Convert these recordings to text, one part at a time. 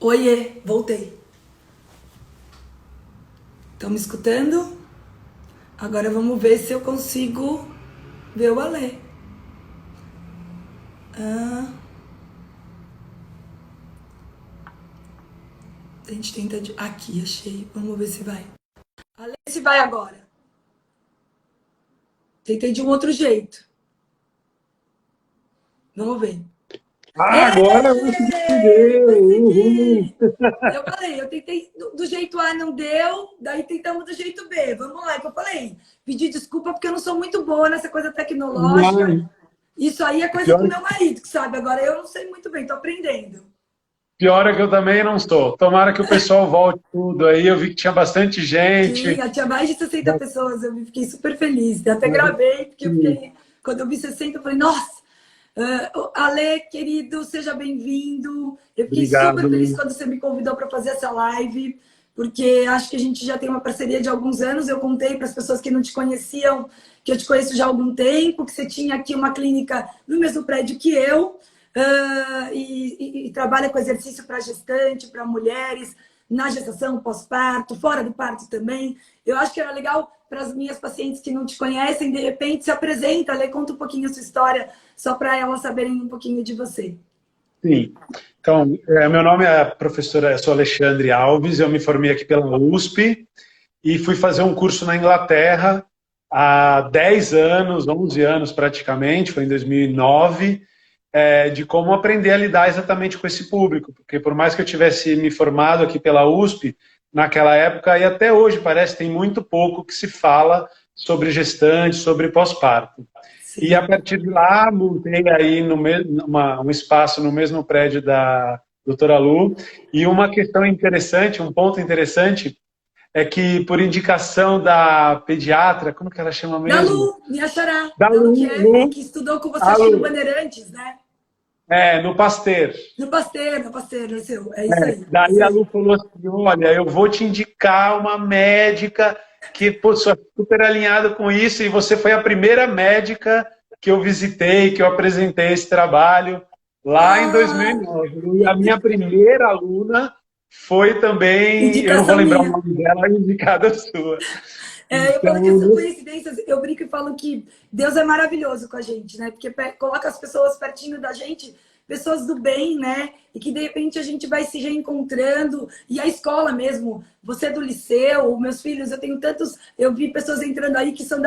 Oiê, voltei. Estão me escutando? Agora vamos ver se eu consigo ver o Alê. Ah, a gente tenta de... Aqui, achei. Vamos ver se vai. Alê, se vai agora. Tentei de um outro jeito. Vamos ver. Ah, agora eu acho que Ê! deu. Uhul. Consegui! Eu falei, eu tentei do jeito A, não deu, daí tentamos do jeito B. Vamos lá, que eu falei. Pedir desculpa porque eu não sou muito boa nessa coisa tecnológica. Não, Isso aí é coisa do pior, meu marido, que sabe. Agora eu não sei muito bem, tô aprendendo. pior é que eu também não estou. Tomara que o pessoal volte tudo aí. Eu vi que tinha bastante gente. Tinha mais de 60 pessoas, eu fiquei super feliz. Eu até gravei, porque eu Sim, fiquei. Quando eu vi 60, eu falei, nossa! Ale, querido, seja bem-vindo. Eu fiquei super feliz obrigado. quando você me convidou para fazer essa live, porque acho que a gente já tem uma parceria de alguns anos. Eu contei para as pessoas que não te conheciam, que eu te conheço já há algum tempo, que você tinha aqui uma clínica no mesmo prédio que eu, e trabalha com exercício para gestante, para mulheres, na gestação, pós-parto, fora do parto também. Eu acho que era legal para as minhas pacientes que não te conhecem, de repente se apresenta, conta um pouquinho a sua história, só para elas saberem um pouquinho de você. Sim. Então, meu nome é professora, eu sou Alexandre Alves, eu me formei aqui pela USP e fui fazer um curso na Inglaterra há 10 anos, 11 anos praticamente, foi em 2009, de como aprender a lidar exatamente com esse público, porque por mais que eu tivesse me formado aqui pela USP, naquela época e até hoje parece que tem muito pouco que se fala sobre gestante, sobre pós-parto. E a Sim. partir de lá, montei aí um espaço no mesmo prédio da doutora Lu. E uma questão interessante, um ponto interessante, é que por indicação da pediatra, como que ela chama Da mesmo? Lu, minha xará, Da da Lu, Lu, que estudou com você, a acho que no Lu, Bandeirantes, né? no Pasteur. No Pasteiro, no seu. É isso aí, isso Daí a aí. Lu falou assim, olha, eu vou te indicar uma médica que pô, sou super alinhada com isso, e você foi a primeira médica que eu visitei, que eu apresentei esse trabalho lá em Ah, 2009. E a minha primeira aluna foi também, eu não vou indicação lembrar o minha. nome dela, indicada sua. Eu falo que Então, são coincidências, eu brinco e falo que Deus é maravilhoso com a gente, né? Porque coloca as pessoas pertinho da gente, pessoas do bem, né? E que de repente a gente vai se reencontrando. E a escola mesmo, você é do liceu, meus filhos, eu tenho tantos. Eu vi pessoas entrando aí que são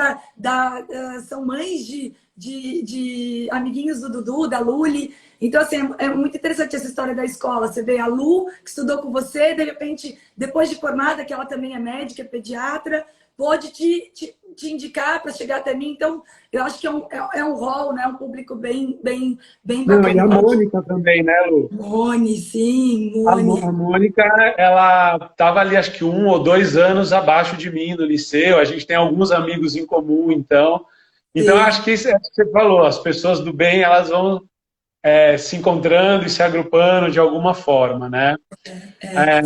são mães de amiguinhos do Dudu, da Luli. Então, assim, é muito interessante essa história da escola. Você vê a Lu, que estudou com você, de repente, depois de formada, que ela também é médica, é pediatra, pode te indicar para chegar até mim. Então, eu acho que é um rol, né? Um público bem não, e bacana. a Falo que Mônica também, né, Lu? Mone, sim, A Mone. Mônica, ela estava ali, acho que 1 ou 2 anos abaixo de mim no liceu. A gente tem alguns amigos em comum, então. Então, Sim. acho que isso é o que você falou. As pessoas do bem, elas vão se encontrando e se agrupando de alguma forma, né?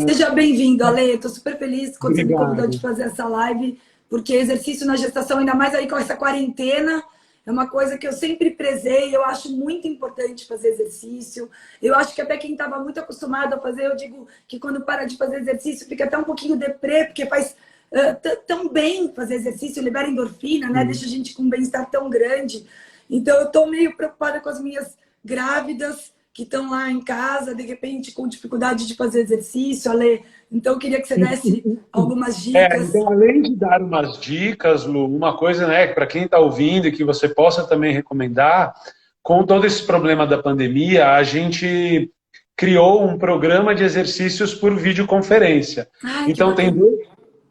Seja bem-vindo, Ale. Estou super feliz quando você me convidou de Obrigado. fazer essa live, porque exercício na gestação, ainda mais aí com essa quarentena, é uma coisa que eu sempre prezei. Eu acho muito importante fazer exercício. Eu acho que até quem estava muito acostumado a fazer, eu digo que quando para de fazer exercício fica até um pouquinho deprê, porque faz tão bem fazer exercício, libera endorfina, né? Deixa a gente com um bem-estar tão grande. Então, eu estou meio preocupada com as minhas grávidas que estão lá em casa, de repente, com dificuldade de fazer exercício, Ale. Então, eu queria que você desse algumas dicas. Então, além de dar umas dicas, Lu, uma coisa, né, para quem está ouvindo e que você possa também recomendar, com todo esse problema da pandemia, a gente criou um programa de exercícios por videoconferência. Ai, que Então, bacana.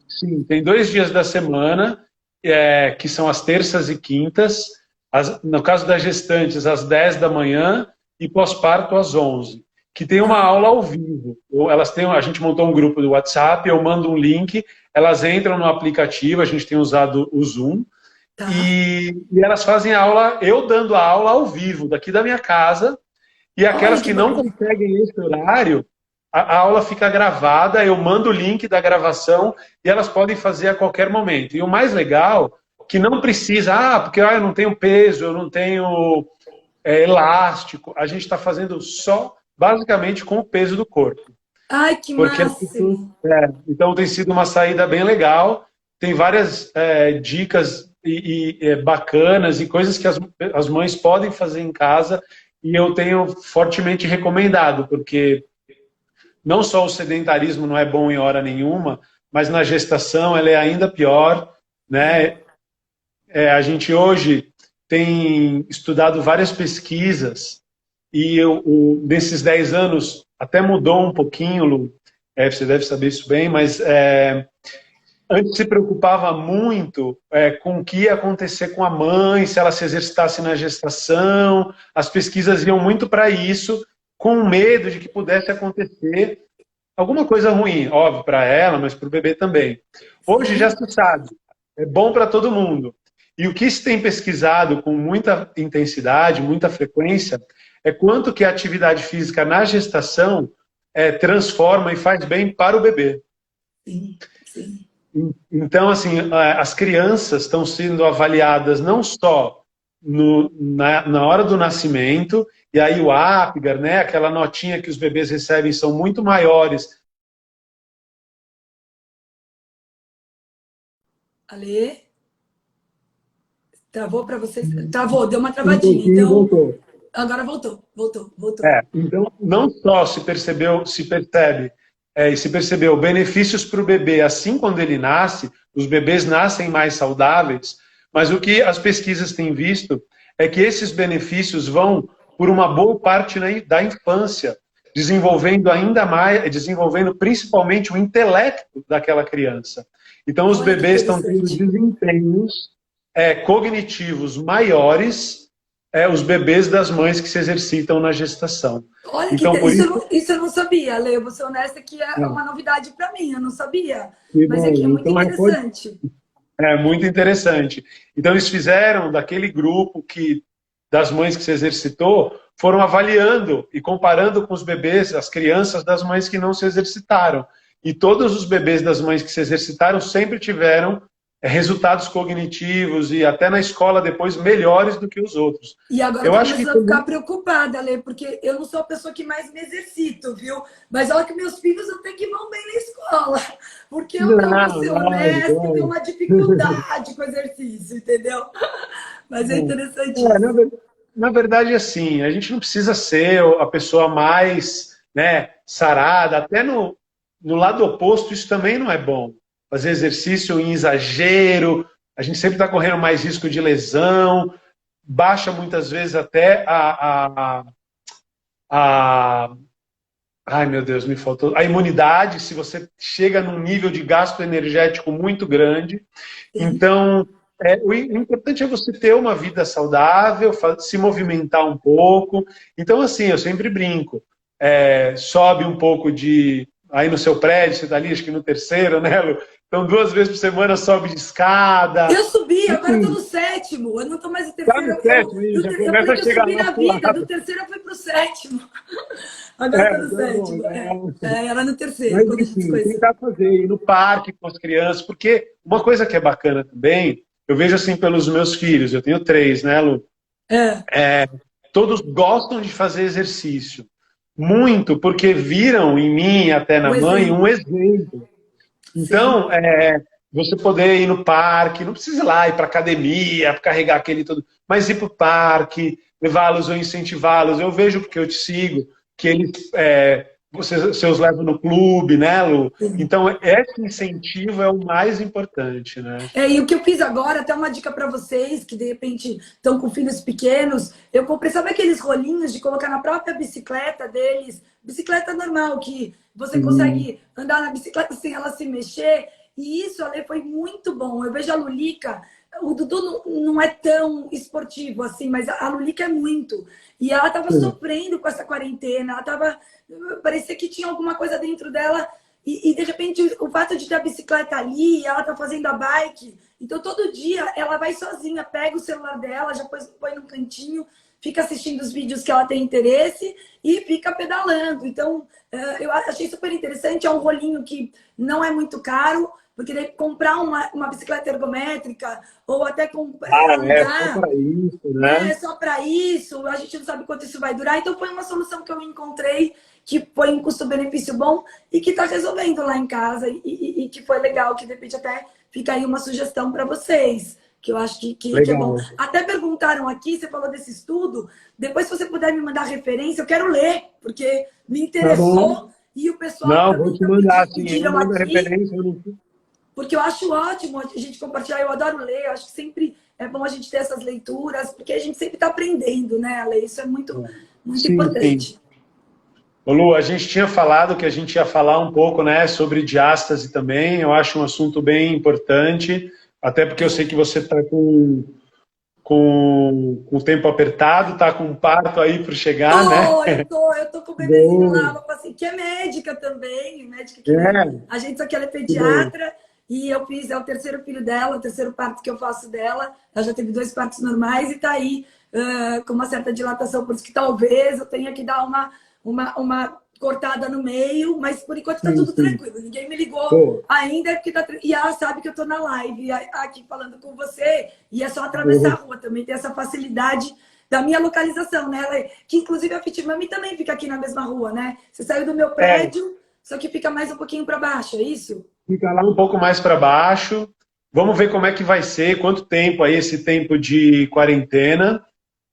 sim, tem 2 dias da semana, que são as terças e quintas, no caso das gestantes, às 10 da manhã e pós-parto às 11, que tem uma Tá, aula ao vivo. A gente montou um grupo do WhatsApp, eu mando um link, elas entram no aplicativo, a gente tem usado o Zoom, tá. e elas fazem a aula, eu dando a aula ao vivo, daqui da minha casa, e Olha aquelas que que não bacana. conseguem esse horário, a aula fica gravada, eu mando o link da gravação e elas podem fazer a qualquer momento. E o mais legal, que não precisa, porque eu não tenho peso, eu não tenho elástico, a gente está fazendo só, basicamente, com o peso do corpo. Ai, que Porque máximo. então tem sido uma saída bem legal. Tem várias dicas bacanas e coisas que as mães podem fazer em casa e eu tenho fortemente recomendado, porque não só o sedentarismo não é bom em hora nenhuma, mas na gestação ela é ainda pior, né? A gente hoje tem estudado várias pesquisas e nesses 10 anos até mudou um pouquinho, Lu, você deve saber isso bem, mas antes se preocupava muito com o que ia acontecer com a mãe, se ela se exercitasse na gestação, as pesquisas iam muito para isso, com medo de que pudesse acontecer alguma coisa ruim, óbvio, para ela, mas para o bebê também. Hoje já Sim. se sabe, é bom para todo mundo. E o que se tem pesquisado com muita intensidade, muita frequência, é quanto que a atividade física na gestação transforma e faz bem para o bebê. Sim, sim. Então, assim, as crianças estão sendo avaliadas não só na hora do nascimento, e aí o Apgar, né, aquela notinha que os bebês recebem são muito maiores. Ale, travou para vocês? Travou, deu uma Um travadinha. pouquinho Então, voltou. agora voltou. Então, não só se percebe e se percebeu benefícios para o bebê assim quando ele nasce, os bebês nascem mais saudáveis, mas o que as pesquisas têm visto é que esses benefícios vão por uma boa parte da infância, desenvolvendo ainda mais, desenvolvendo principalmente o intelecto daquela criança. Então, os Olha que bebês estão tendo interessante. desempenhos cognitivos maiores os bebês das mães que se exercitam na gestação. Olha que Então, por isso, isso eu não sabia, Ale. Eu vou ser honesta que é é, uma novidade para mim, eu não sabia. que Mas é que é bom. muito Então, interessante. é muito interessante. Então, eles fizeram daquele grupo das mães que se exercitou, foram avaliando e comparando com os bebês, as crianças das mães que não se exercitaram. E todos os bebês das mães que se exercitaram sempre tiveram resultados cognitivos e até na escola depois melhores do que os outros. E agora eu Eu tô acho que começando a ficar preocupada, Lê, porque eu não sou a pessoa que mais me exercito, viu? Mas olha que meus filhos até que vão bem na escola. Porque eu vou não, ser lógico, honesta e tenho uma lógico. dificuldade com exercício, entendeu? Mas é É, interessantíssimo. na verdade, assim, a gente não precisa ser a pessoa mais, né, sarada, até no lado oposto isso também não é bom. Fazer exercício em exagero, a gente sempre está correndo mais risco de lesão, baixa muitas vezes até a ai meu Deus, me faltou, a imunidade, se você chega num nível de gasto energético muito grande. Sim. Então, o importante é você ter uma vida saudável, se movimentar um pouco. Então, assim, eu sempre brinco. Sobe um pouco aí no seu prédio, você está ali, acho que no terceiro, né, Lu? Então, 2 vezes por semana sobe de escada. Eu subi, agora eu tô Enfim, no sétimo. Eu não tô mais no tá terceiro. no sétimo, aí, já Eu começa falei a que eu chegar subi lá na pro vida. Do lado. terceiro eu fui pro sétimo. Agora eu tô no Tá bom. sétimo. Era no terceiro, Mas, quando a gente enfim, conheceu. tentar fazer, ir no parque com as crianças, porque uma coisa que é bacana também, eu vejo assim pelos meus filhos, eu tenho 3, né, Lu? É, Todos gostam de fazer exercício. Muito, porque viram em mim, até na o mãe, um exemplo. exemplo. Sim. Então, você poder ir no parque, não precisa ir lá, ir para academia, carregar aquele todo, mas ir para o parque, levá-los ou incentivá-los. Eu vejo, porque eu te sigo, que eles, você os leva no clube, né, Lu? Sim. Então, esse incentivo é o mais importante, né? E o que eu fiz agora, até uma dica para vocês que de repente estão com filhos pequenos, eu comprei, sabe aqueles rolinhos de colocar na própria bicicleta deles, bicicleta normal, que você Sim, consegue andar na bicicleta sem ela se mexer, e isso, Ale, foi muito bom. Eu vejo a Lulica, o Dudu não é tão esportivo assim, mas a Lulica é muito. E ela estava sim. sofrendo com essa quarentena, ela tava, parecia que tinha alguma coisa dentro dela de repente, o fato de ter a bicicleta ali, ela tá fazendo a bike, então todo dia ela vai sozinha, pega o celular dela, já põe num cantinho, fica assistindo os vídeos que ela tem interesse e fica pedalando. Então, eu achei super interessante, é um rolinho que não é muito caro, porque daí comprar uma bicicleta ergométrica ou até Só alugar para isso, né? só para isso, a gente não sabe quanto isso vai durar, então foi uma solução que eu encontrei que foi um custo-benefício bom e que está resolvendo lá em casa e que foi legal, que de repente até fica aí uma sugestão para vocês, que eu acho que é bom. Legal. Até perguntaram aqui, você falou desse estudo, depois se você puder me mandar referência, eu quero ler, porque me Tá bom. interessou e o pessoal Não, vou também te mandar, sim. Eu pediram mando a aqui, referência. porque eu acho ótimo a gente compartilhar, eu adoro ler, eu acho que sempre é bom a gente ter essas leituras, porque a gente sempre está aprendendo, né, Ale? Isso é muito Sim, sim. importante. Ô Lu, a gente tinha falado que a gente ia falar um pouco, né, sobre diástase também. Eu acho um assunto bem importante, até porque eu sei que você está com o tempo apertado, está com um parto aí para chegar, né? Eu tô com o bebezinho lá, uma paciente que é médica também, médica que nem É, a gente, só que ela é que bom. pediatra, e eu fiz, é o terceiro filho dela, o terceiro parto que eu faço dela, ela já teve 2 partos normais e tá aí com uma certa dilatação, por isso que talvez eu tenha que dar uma cortada no meio, mas por enquanto tá Sim, tudo sim. tranquilo, ninguém me ligou Pô, ainda, porque e ela sabe que eu tô na live aqui falando com você, e é só atravessar a uhum. rua, também tem essa facilidade da minha localização, né? Que inclusive a Fit Mami também fica aqui na mesma rua, né? Você saiu do meu É, prédio, só que fica mais um pouquinho para baixo, é isso? fica lá um pouco mais para baixo. Vamos ver como é que vai ser, quanto tempo aí esse tempo de quarentena.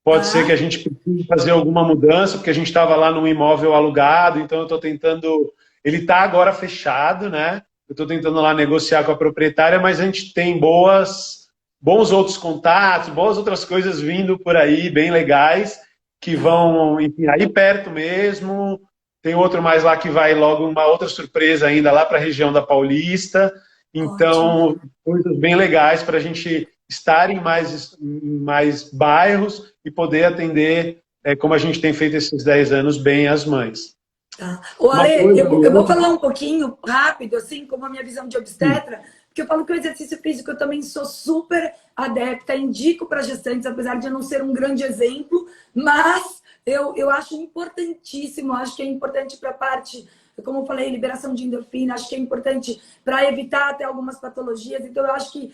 Pode ser que a Tá? gente precise fazer alguma mudança, porque a gente estava lá num imóvel alugado, então eu estou tentando. Ele está agora fechado, né? Eu estou tentando lá negociar com a proprietária, mas a gente tem bons outros contatos, boas outras coisas vindo por aí, bem legais, que Tá. vão, enfim, aí perto mesmo. Tem outro mais lá que vai logo, uma outra surpresa ainda lá para a região da Paulista. Ótimo. Então, coisas bem legais para a gente estar em mais bairros e poder atender, como a gente tem feito esses 10 anos, bem as mães. Tá. Ô, Uma Ale, coisa, eu vou Lu, falar um pouquinho rápido, assim, como a minha visão de obstetra, porque eu falo que o exercício físico eu também sou super adepta, indico para gestantes, apesar de eu não ser um grande exemplo, mas eu acho importantíssimo, acho que é importante para a parte, como eu falei, liberação de endorfina, acho que é importante para evitar até algumas patologias, então eu acho que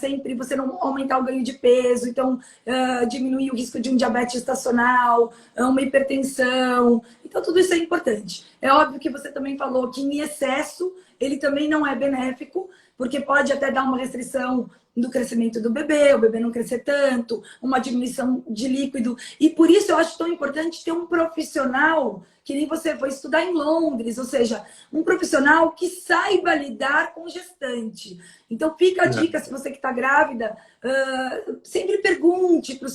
sempre você não aumentar o ganho de peso, então diminuir o risco de um diabetes estacional, uma hipertensão, então tudo isso é importante. É óbvio que você também falou que em excesso ele também não é benéfico, porque pode até dar uma restrição do crescimento do bebê, o bebê não crescer tanto, uma diminuição de líquido. E por isso eu acho tão importante ter um profissional, que nem você foi estudar em Londres, ou seja, um profissional que saiba lidar com gestante. Então fica a dica, se você que está grávida, sempre pergunte para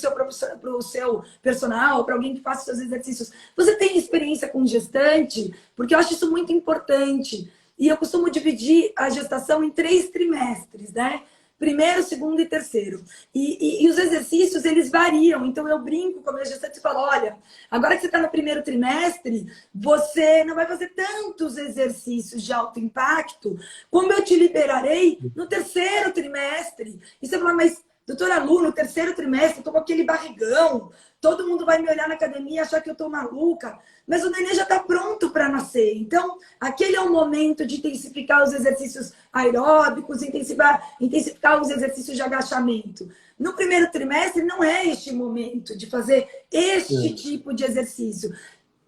o seu personal, para alguém que faça seus exercícios. Você tem experiência com gestante? Porque eu acho isso muito importante. E eu costumo dividir a gestação em 3 trimestres, né? Primeiro, segundo e terceiro. E os exercícios, eles variam. Então, eu brinco com a minha gestante e falo, olha, agora que você está no primeiro trimestre, você não vai fazer tantos exercícios de alto impacto como eu te liberarei no terceiro trimestre. E você fala, mas, doutora Lu, no terceiro trimestre, eu tô com aquele barrigão, todo mundo vai me olhar na academia e achar que eu tô maluca. Mas o neném já está pronto para nascer. Então, aquele é o momento de intensificar os exercícios aeróbicos, intensificar os exercícios de agachamento. No primeiro trimestre, não é este momento de fazer este tipo de exercício.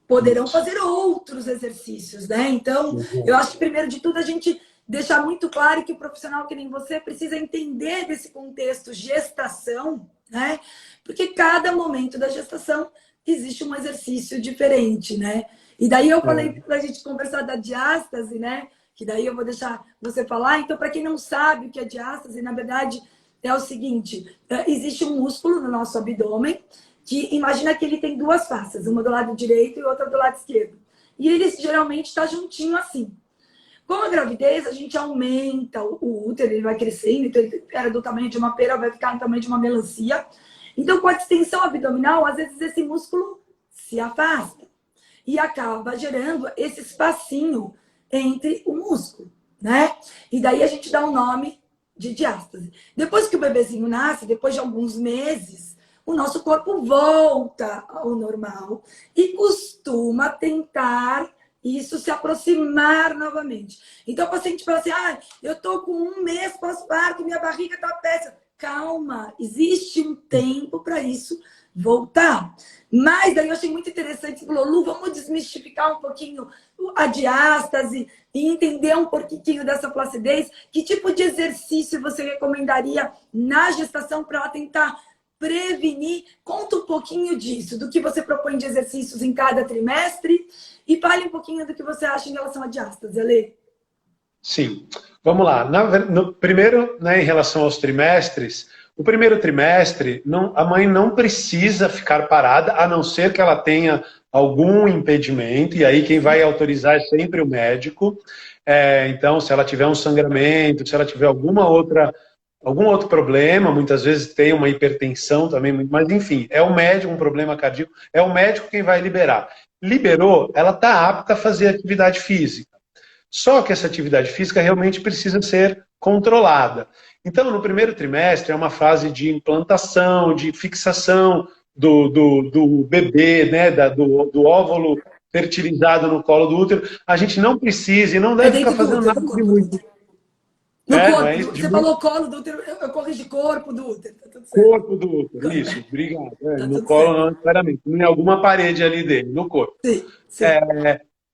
Poderão fazer outros exercícios, né? Então, eu acho que, primeiro de tudo, a gente deixar muito claro que o profissional que nem você precisa entender desse contexto gestação, né? Porque cada momento da gestação existe um exercício diferente, né? E daí eu falei para a gente conversar da diástase, né? Que daí eu vou deixar você falar. Então, para quem não sabe o que é diástase, na verdade é o seguinte: existe um músculo no nosso abdômen que imagina que ele tem 2 faces, uma do lado direito e outra do lado esquerdo. E ele geralmente está juntinho assim. Com a gravidez, a gente aumenta o útero, ele vai crescendo, então ele era do tamanho de uma pera, vai ficar no tamanho de uma melancia. Então, com a distensão abdominal, às vezes esse músculo se afasta e acaba gerando esse espacinho entre o músculo, né? E daí a gente dá o nome de diástase. Depois que o bebezinho nasce, depois de alguns meses, o nosso corpo volta ao normal e costuma tentar isso se aproximar novamente. Então, o paciente fala assim, eu tô com 1 mês pós-parto, minha barriga tá péssima. Calma, existe um tempo para isso voltar. Mas daí eu achei muito interessante, você falou, Lu, vamos desmistificar um pouquinho a diástase e entender um pouquinho dessa flacidez. Que tipo de exercício você recomendaria na gestação para ela tentar prevenir? Conta um pouquinho disso, do que você propõe de exercícios em cada trimestre e fale um pouquinho do que você acha em relação à diástase, Ale. Sim, vamos lá. Primeiro, né, em relação aos trimestres, o primeiro trimestre, a mãe não precisa ficar parada, a não ser que ela tenha algum impedimento, e aí quem vai autorizar é sempre o médico. Então, se ela tiver um sangramento, se ela tiver algum outro problema, muitas vezes tem uma hipertensão também, mas enfim, é o médico, um problema cardíaco, é o médico quem vai liberar. Liberou, ela está apta a fazer atividade física. Só que essa atividade física realmente precisa ser controlada. Então, no primeiro trimestre, é uma fase de implantação, de fixação do bebê, né, do óvulo fertilizado no colo do útero. A gente não precisa e não deve ficar fazendo nada de muito. No corpo, você falou colo do útero, eu corrigi corpo do útero. Tá tudo certo. Corpo do útero, isso, obrigado. No colo, não necessariamente, em alguma parede ali dele, no corpo. Sim, sim.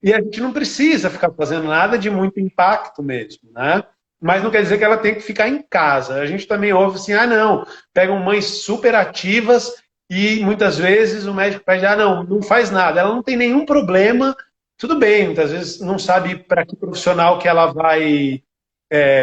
E a gente não precisa ficar fazendo nada de muito impacto mesmo, né? Mas não quer dizer que ela tem que ficar em casa. A gente também ouve assim, não, pegam mães super ativas e muitas vezes o médico pede, não faz nada. Ela não tem nenhum problema, tudo bem, muitas vezes não sabe para que profissional que ela vai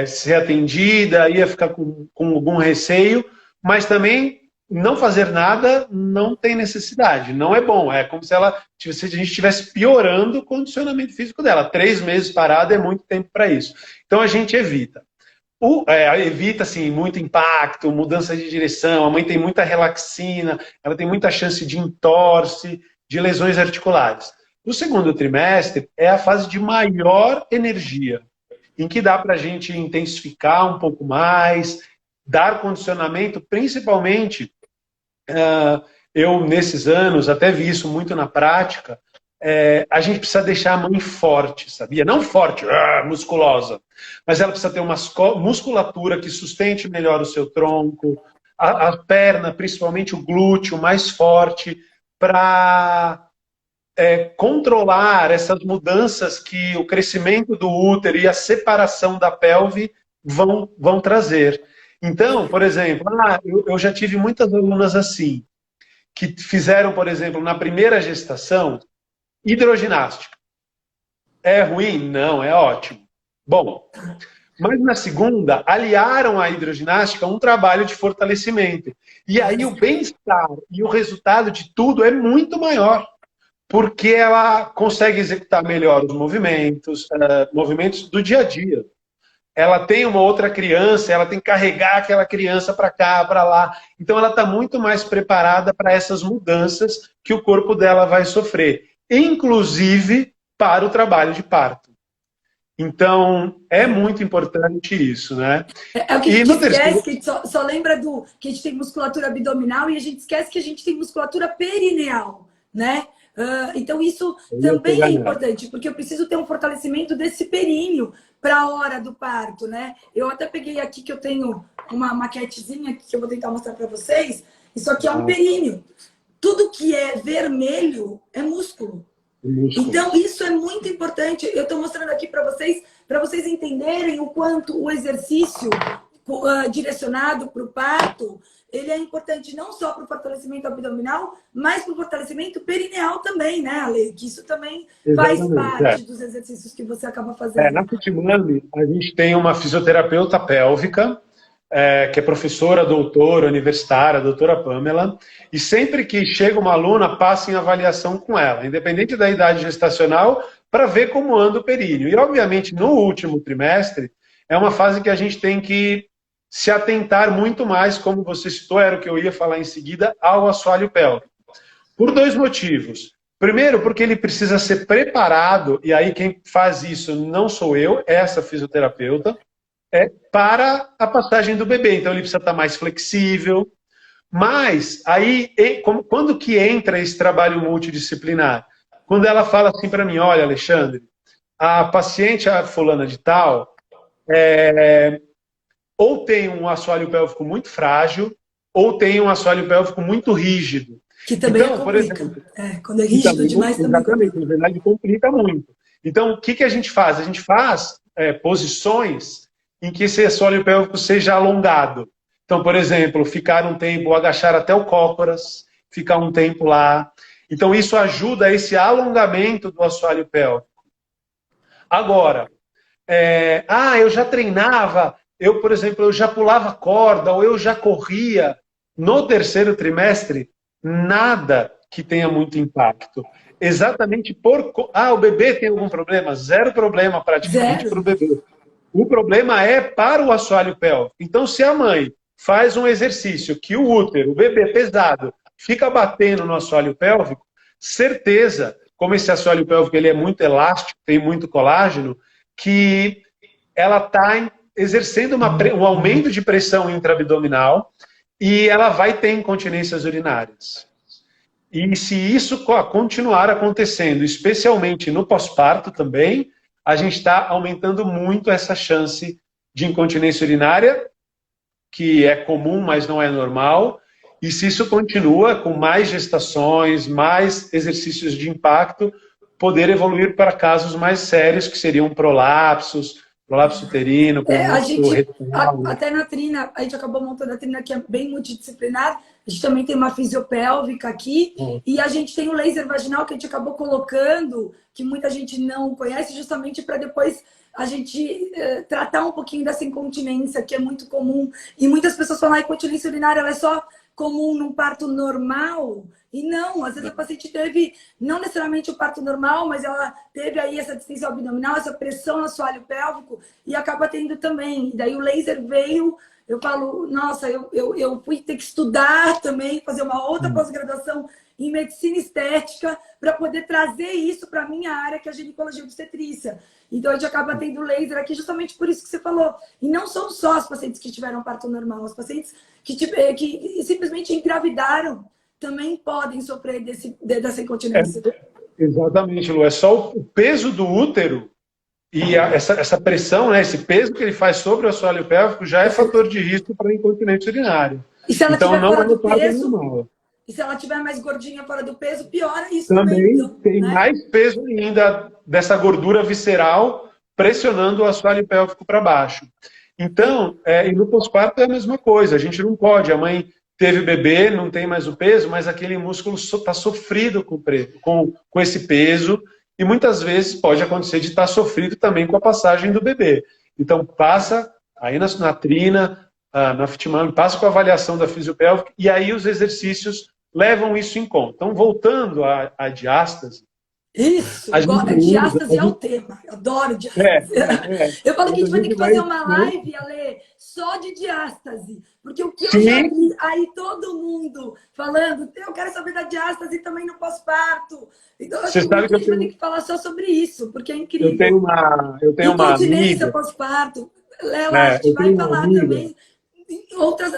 ser atendida, ia ficar com algum receio, mas também não fazer nada não tem necessidade, não é bom. É como se a gente estivesse piorando o condicionamento físico dela. 3 meses parada é muito tempo para isso. Então a gente evita. Evita assim, muito impacto, mudança de direção, a mãe tem muita relaxina, ela tem muita chance de entorse, de lesões articulares. O segundo trimestre é a fase de maior energia, em que dá para a gente intensificar um pouco mais, dar condicionamento, principalmente, eu nesses anos até vi isso muito na prática, a gente precisa deixar a mãe forte, sabia? Não forte, musculosa, mas ela precisa ter uma musculatura que sustente melhor o seu tronco, a perna, principalmente o glúteo, mais forte, para controlar essas mudanças que o crescimento do útero e a separação da pelve vão trazer. Então, por exemplo, eu já tive muitas alunas assim, que fizeram, por exemplo, na primeira gestação, hidroginástica. É ruim? Não, é ótimo. Bom, mas na segunda, aliaram à hidroginástica um trabalho de fortalecimento. E aí o bem-estar e o resultado de tudo é muito maior, porque ela consegue executar melhor os movimentos do dia a dia. Ela tem uma outra criança, ela tem que carregar aquela criança para cá, para lá. Então ela está muito mais preparada para essas mudanças que o corpo dela vai sofrer, inclusive para o trabalho de parto. Então, é muito importante isso, né? É o que a gente esquece, que a gente só lembra que a gente tem musculatura abdominal e a gente esquece que a gente tem musculatura perineal, né? Então, isso também é importante, porque eu preciso ter um fortalecimento desse períneo para a hora do parto, né? Eu até peguei aqui que eu tenho uma maquetezinha que eu vou tentar mostrar para vocês. Isso aqui é um períneo. Tudo que é vermelho é músculo. Então, isso é muito importante. Eu estou mostrando aqui para vocês entenderem o quanto o exercício direcionado para o parto, ele é importante não só para o fortalecimento abdominal, mas para o fortalecimento perineal também, né, Ale? Que isso também faz parte dos exercícios que você acaba fazendo. Na Fitmami, a gente tem uma fisioterapeuta pélvica, que é professora, doutora, universitária, a doutora Pamela, e sempre que chega uma aluna, passa em avaliação com ela, independente da idade gestacional, para ver como anda o períneo. E, obviamente, no último trimestre, é uma fase que a gente tem que se atentar muito mais, como você citou, era o que eu ia falar em seguida, ao assoalho pélvico. Por 2 motivos. Primeiro, porque ele precisa ser preparado, e aí quem faz isso não sou eu, é essa fisioterapeuta, para a passagem do bebê. Então, ele precisa estar mais flexível. Mas, aí, quando que entra esse trabalho multidisciplinar? Quando ela fala assim para mim, olha, Alexandre, a paciente, a fulana de tal, ou tem um assoalho pélvico muito frágil, ou tem um assoalho pélvico muito rígido. Que também Então, por complica. exemplo, Quando é rígido demais também exatamente, complica. na verdade complica muito. Então, o que a gente faz? A gente faz posições em que esse assoalho pélvico seja alongado. Então, por exemplo, ficar um tempo, agachar até o cócoras, ficar um tempo lá. Então, isso ajuda a esse alongamento do assoalho pélvico. Agora, eu já treinava, por exemplo, eu já pulava corda, ou eu já corria. No terceiro trimestre, nada que tenha muito impacto. Exatamente o bebê tem algum problema? Zero problema praticamente para o Zero. bebê. O problema é para o assoalho pélvico. Então, se a mãe faz um exercício que o útero, o bebê pesado, fica batendo no assoalho pélvico, certeza, como esse assoalho pélvico ele é muito elástico, tem muito colágeno, que ela está exercendo um aumento de pressão intraabdominal e ela vai ter incontinências urinárias. E se isso continuar acontecendo, especialmente no pós-parto também, a gente está aumentando muito essa chance de incontinência urinária, que é comum, mas não é normal. E se isso continua com mais gestações, mais exercícios de impacto, poder evoluir para casos mais sérios, que seriam prolapsos, prolapso uterino, A prolapso gente, retal. até na trina, a gente acabou montando a trina que é bem multidisciplinar. A gente também tem uma fisiopélvica aqui. E a gente tem o laser vaginal que a gente acabou colocando, que muita gente não conhece, justamente para depois a gente tratar um pouquinho dessa incontinência, que é muito comum. E muitas pessoas falam que a incontinência urinária ela é só comum num parto normal. E não, às vezes a paciente teve, não necessariamente o parto normal, mas ela teve aí essa distensão abdominal, essa pressão no assoalho pélvico e acaba tendo também. E daí o laser veio, eu falo, nossa, eu fui ter que estudar também, fazer uma outra pós-graduação em medicina estética para poder trazer isso para a minha área, que é a ginecologia obstetrícia. Então a gente acaba tendo laser aqui justamente por isso que você falou. E não são só as pacientes que tiveram parto normal, as pacientes que simplesmente engravidaram também podem sofrer dessa incontinência. Exatamente, Lu. É só o peso do útero e essa pressão, né, esse peso que ele faz sobre o assoalho pélvico já é fator de risco para incontinência urinária. E se ela Então, estiver não fora é do o parto peso, normal. e se ela estiver mais gordinha fora do peso, piora isso também. Também Então, tem né? mais peso ainda dessa gordura visceral pressionando o assoalho pélvico para baixo. Então, e no pós-parto é a mesma coisa. A gente não pode. A mãe teve bebê, não tem mais o peso, mas aquele músculo está sofrido com esse peso. E muitas vezes pode acontecer de estar sofrido também com a passagem do bebê. Então, passa aí na trina, na FITMAM, passa com a avaliação da fisiopélvica e aí os exercícios levam isso em conta. Então, voltando à diástase, Isso, a gente usa... diástase é o tema. Eu adoro diástase. Eu falo que a gente vai ter que fazer uma live, Ale, só de diástase. Porque o que eu já vi aí todo mundo falando, eu quero saber da diástase também no pós-parto. Então, eu acho que a gente vai ter que falar só sobre isso, porque é incrível. Eu tenho uma amiga... pós-parto. Lela, a gente vai falar também.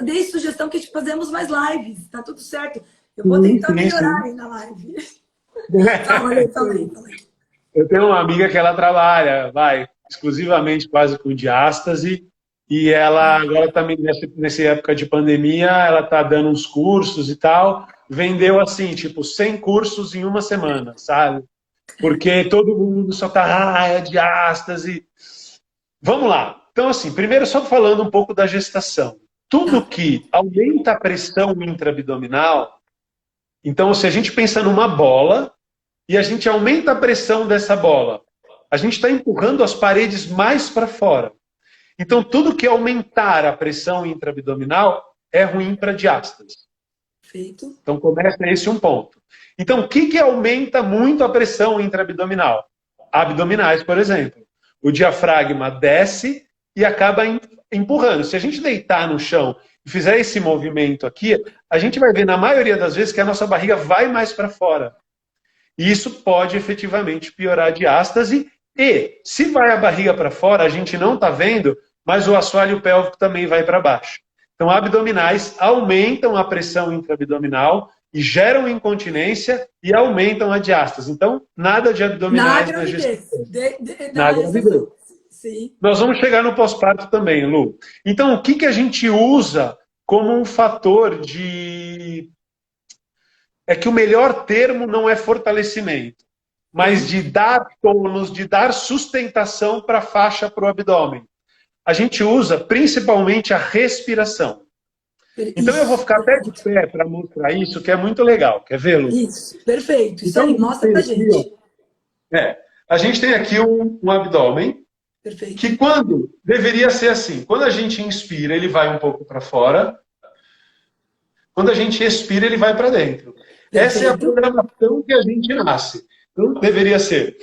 Dei sugestão que fazemos mais lives, tá tudo certo. Eu vou tentar melhorar aí na live. Fala aí. Eu tenho uma amiga que ela trabalha, exclusivamente quase com diástase, e ela agora também, nessa época de pandemia, ela está dando uns cursos e tal, vendeu assim, tipo, 100 cursos em uma semana, sabe? Porque todo mundo só tá, é diástase. Vamos lá. Então, assim, primeiro só falando um pouco da gestação. Tudo que aumenta a pressão intraabdominal, então, se a gente pensa numa bola e a gente aumenta a pressão dessa bola, a gente está empurrando as paredes mais para fora. Então, tudo que aumentar a pressão intraabdominal é ruim para a diástase. Perfeito. Então, começa esse um ponto. Então, o que aumenta muito a pressão intraabdominal? Abdominais, por exemplo. O diafragma desce e acaba empurrando. Se a gente deitar no chão e fizer esse movimento aqui, a gente vai ver, na maioria das vezes, que a nossa barriga vai mais para fora. E isso pode efetivamente piorar a diástase. E, se vai a barriga para fora, a gente não está vendo, mas o assoalho pélvico também vai para baixo. Então, abdominais aumentam a pressão intraabdominal e geram incontinência e aumentam a diástase. Então, nada de abdominais na gestação. Na gravidez. Sim. Nós vamos chegar no pós-parto também, Lu. Então, o que a gente usa como um fator de é que o melhor termo não é fortalecimento, mas de dar tônus, de dar sustentação para a faixa, para o abdômen. A gente usa principalmente a respiração. Então eu vou ficar até de pé para mostrar isso, que é muito legal. Quer ver, Lu? Isso, perfeito. Isso Então, aí, mostra pra gente. A gente tem aqui um abdômen, Perfeito. que quando deveria ser assim, quando a gente inspira, ele vai um pouco para fora, quando a gente expira, ele vai para dentro. Perfeito. Essa é a programação que a gente nasce. Então, deveria ser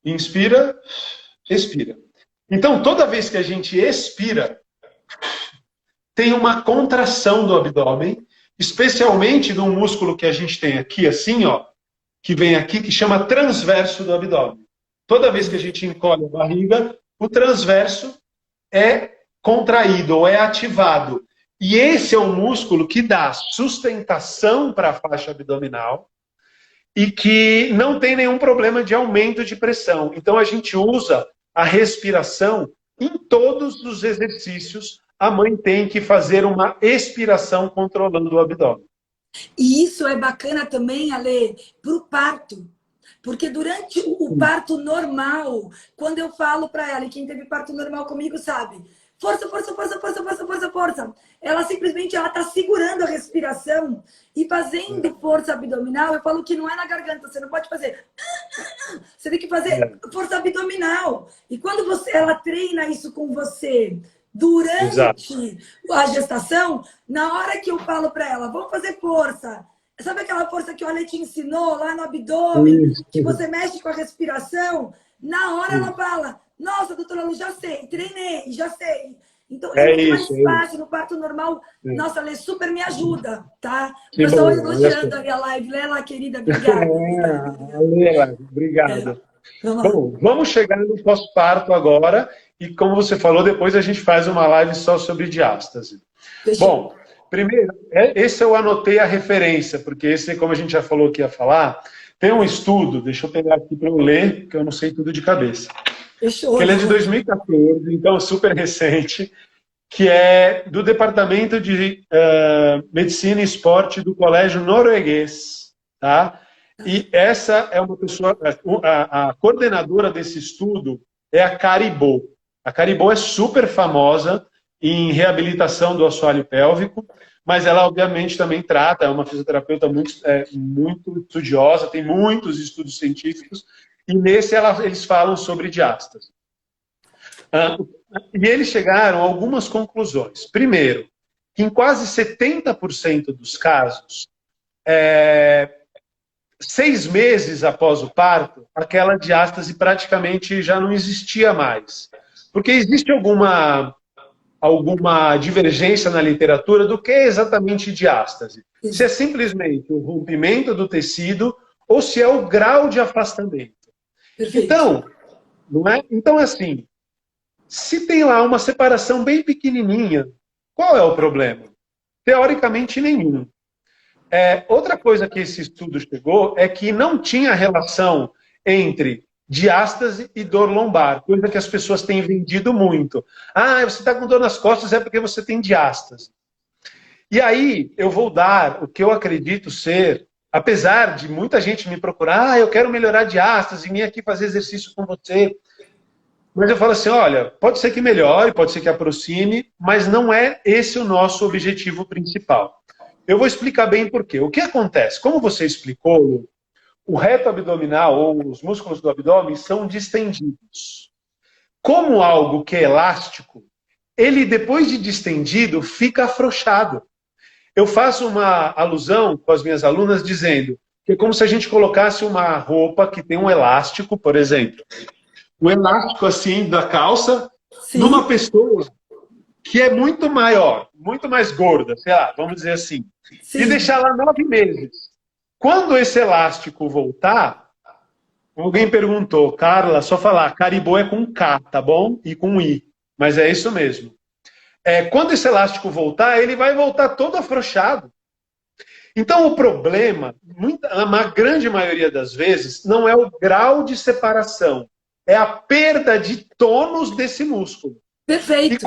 inspira, expira. Então, toda vez que a gente expira, tem uma contração do abdômen, especialmente de um músculo que a gente tem aqui, assim, ó, que vem aqui, que chama transverso do abdômen. Toda vez que a gente encolhe a barriga, o transverso é contraído ou é ativado. E esse é um músculo que dá sustentação para a faixa abdominal e que não tem nenhum problema de aumento de pressão. Então a gente usa a respiração em todos os exercícios. A mãe tem que fazer uma expiração controlando o abdômen. E isso é bacana também, Ale, para o parto. Porque durante o parto normal, quando eu falo para ela, e quem teve parto normal comigo sabe, força, força, força, força, força, força, força. Ela simplesmente está segurando a respiração e fazendo força abdominal. Eu falo que não é na garganta, você não pode fazer. Você tem que fazer força abdominal. E quando ela treina isso com você durante a gestação, na hora que eu falo para ela, vamos fazer força. Sabe aquela força que o Ale te ensinou lá no abdômen, que você mexe com a respiração? Na hora ela fala, nossa, doutora Lu, já sei, treinei, já sei. Então é muito mais fácil no parto normal. Nossa, Ale, super me ajuda, tá? O pessoal elogiando a minha live. Lela, querida, obrigada. Obrigado. Bom, vamos chegar no pós-parto agora. E como você falou, depois a gente faz uma live só sobre diástase. Bom, primeiro, esse eu anotei a referência, porque esse, como a gente já falou que ia falar, tem um estudo, deixa eu pegar aqui para eu ler, porque eu não sei tudo de cabeça. Que ele é de 2014, então super recente, que é do Departamento de Medicina e Esporte do Colégio Norueguês, tá? E essa é uma pessoa, a coordenadora desse estudo é a Caribou. A Caribou é super famosa em reabilitação do assoalho pélvico, mas ela obviamente também trata, é uma fisioterapeuta muito estudiosa, tem muitos estudos científicos, e nesse eles falam sobre diástase. E eles chegaram a algumas conclusões. Primeiro, que em quase 70% dos casos, 6 meses após o parto, aquela diástase praticamente já não existia mais. Porque existe alguma divergência na literatura do que é exatamente diástase. Se é simplesmente o rompimento do tecido ou se é o grau de afastamento. Perfeito. Então, não é? Então, assim, se tem lá uma separação bem pequenininha, qual é o problema? Teoricamente, nenhum. Outra coisa que esse estudo chegou é que não tinha relação entre diástase e dor lombar, coisa que as pessoas têm vendido muito. Ah, você está com dor nas costas, é porque você tem diástase. E aí, eu vou dar o que eu acredito ser, apesar de muita gente me procurar, eu quero melhorar a diástase, vim aqui fazer exercício com você. Mas eu falo assim, olha, pode ser que melhore, pode ser que aproxime, mas não é esse o nosso objetivo principal. Eu vou explicar bem por quê. O que acontece? Como você explicou, o reto abdominal ou os músculos do abdômen são distendidos. Como algo que é elástico, ele depois de distendido fica afrouxado. Eu faço uma alusão com as minhas alunas dizendo que é como se a gente colocasse uma roupa que tem um elástico, por exemplo. O elástico assim da calça, numa pessoa que é muito maior, muito mais gorda, sei lá, vamos dizer assim, e deixar lá 9 meses. Quando esse elástico voltar, alguém perguntou, Carla, só falar, Caribou é com K, tá bom? E com I, mas é isso mesmo. Quando esse elástico voltar, ele vai voltar todo afrouxado. Então o problema, a grande maioria das vezes, não é o grau de separação, é a perda de tônus desse músculo. Perfeito. E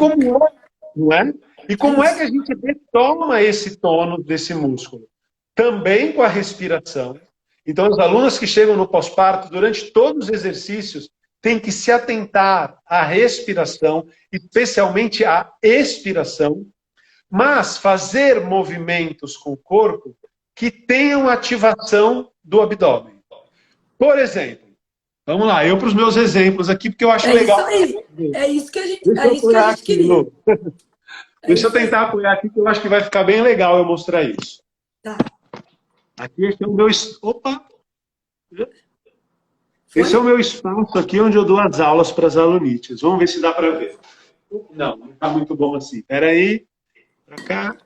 como é que a gente retoma esse tônus desse músculo? também com a respiração. Então, as alunas que chegam no pós-parto, durante todos os exercícios, têm que se atentar à respiração, especialmente à expiração, mas fazer movimentos com o corpo que tenham ativação do abdômen. Por exemplo, vamos lá, eu para os meus exemplos aqui, porque eu acho legal. Isso aí. É isso que a gente queria. Deixa eu tentar apoiar aqui, que eu acho que vai ficar bem legal eu mostrar isso. Tá. Aqui esse é o meu... Opa! Esse é o meu espaço aqui, onde eu dou as aulas para as alunites. Vamos ver se dá para ver. Não, não está muito bom assim. Espera aí. Para cá